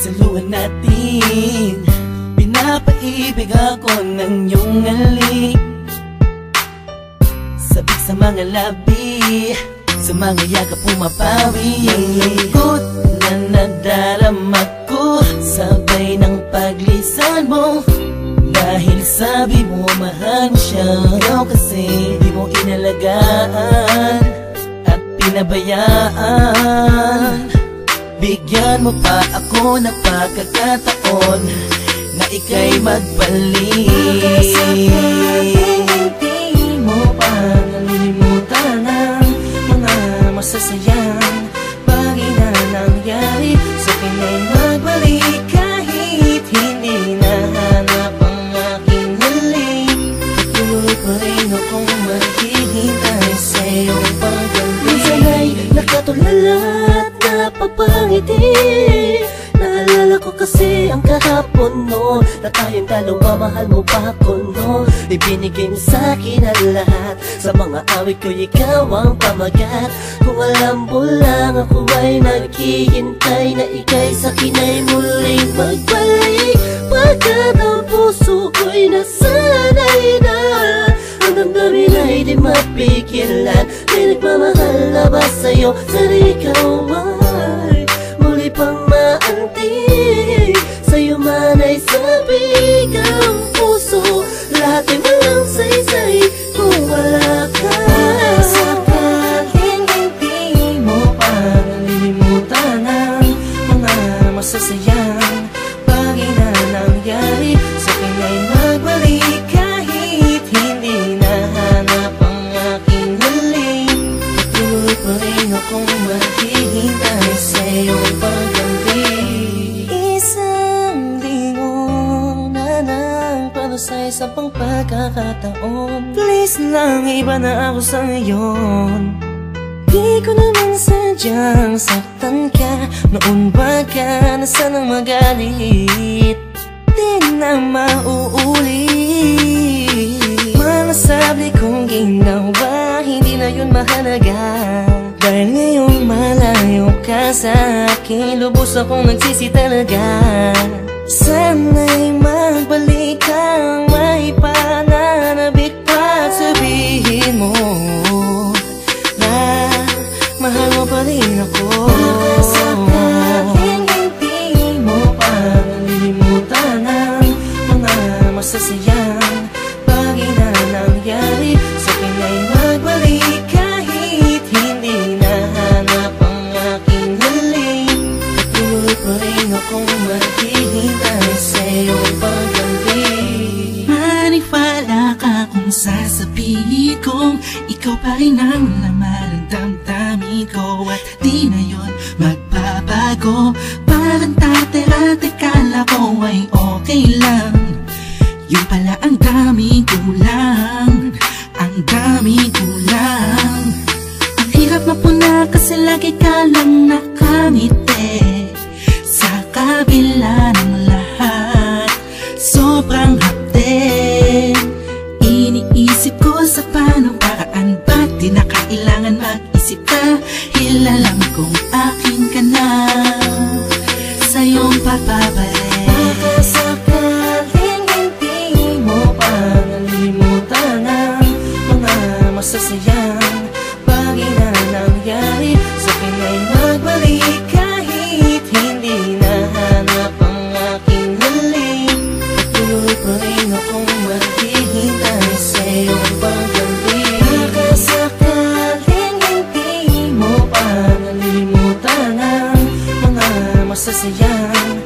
Saluhan natin, pinapaibig ako ng iyong halik. Sabik sa mga labi, sa mga yakap pumapawi. Ang lungkot na nadarama ko, sabay ng paglisan mo. Dahil sabi mo mahal mo siya, ikaw kasi di mo inalagaan at pinabayaan. Bigyan mo pa ako ng pagkakataon na ika'y magbalik. Hindi mo pa nalilimutan ang mga masasayang bagay na nangyari sa akin ay magbalik. Kahit hindi nahanap ang aking halik, patuloy pa rin akong maghihintay sa iyong pagbalik. Minsan ay nakatulala at napapangiti. Naalala ko kasi ang kahapon no, na tayong dalawa, mahal mo pa ako no. Ibinigay mo sa'kin ang lahat, sa mga awit ko ikaw ang pamagat. Kung alam mo lang ako ay naghihintay na ika'y sa'kin ay muling magbalik. Pagkat ang puso ko'y nasanay na, ang damdamin ay di mapigilan. May nagmamahal na ba sa'yo na ikaw ay muli pang maantig? Sa'yo man ay sabik ang puso, lahat ay walang saysay kung wala ka. Sakaling hindi mo pa nalilimutan ang mga masasayang bagay na nangyari sa akin ay magbalik. Kahit hindi nahanap ang aking halik, patuloy pa rin akong maghihintay sa iyong pagbalik. Isang linggo na nang sa isang pang pagkakataon, please lang iba na ako sa ngayon. Di ko naman sadyang saktan ka, noon ba ka na sanang magalit? Di na mauulit. Malasabli kong ginawa, hindi na yun mahalaga. Dahil ngayong malayo ka sa akin, lubos akong nagsisi talaga. Sana'y magbalik kang may pananabik pa at sabihin mo na mahal mo pa rin ako. Sakaling hindi mo pa nalilimutan ang mga masasayang bagay na nangyari sa akin ay magbalik. Kahit hindi nahanap ang aking halik, patuloy pa rin akong maghihintay sa iyong pagbalik. Maniwala ka kung sasabihin kong ikaw pa rin ang laman ng damdamin ko, at di na yun magbabago. Parang dati-dati kala ko ay okay lang, yung pala ang daming kulang, ang daming kulang. Ang hirap mapuna kasi lagi ka lang nakangiti sa kabila ng lahat. Sobrang hapde, iniisip ko sa paano paraan, ba't di na kailangan mag-isip ka? Alam kong akin ka na, sa iyong pagbabalik. Sakaling hindi mo pa nalilimutan ang mga masasayang bagay na nangyari sa akin ay magbalik. Kahit hindi nahanap ang aking halik, patuloy pa rin akong maghihintay sa iyong pagbalik. Sakaling hindi mo pa nalilimutan ang mga masasayang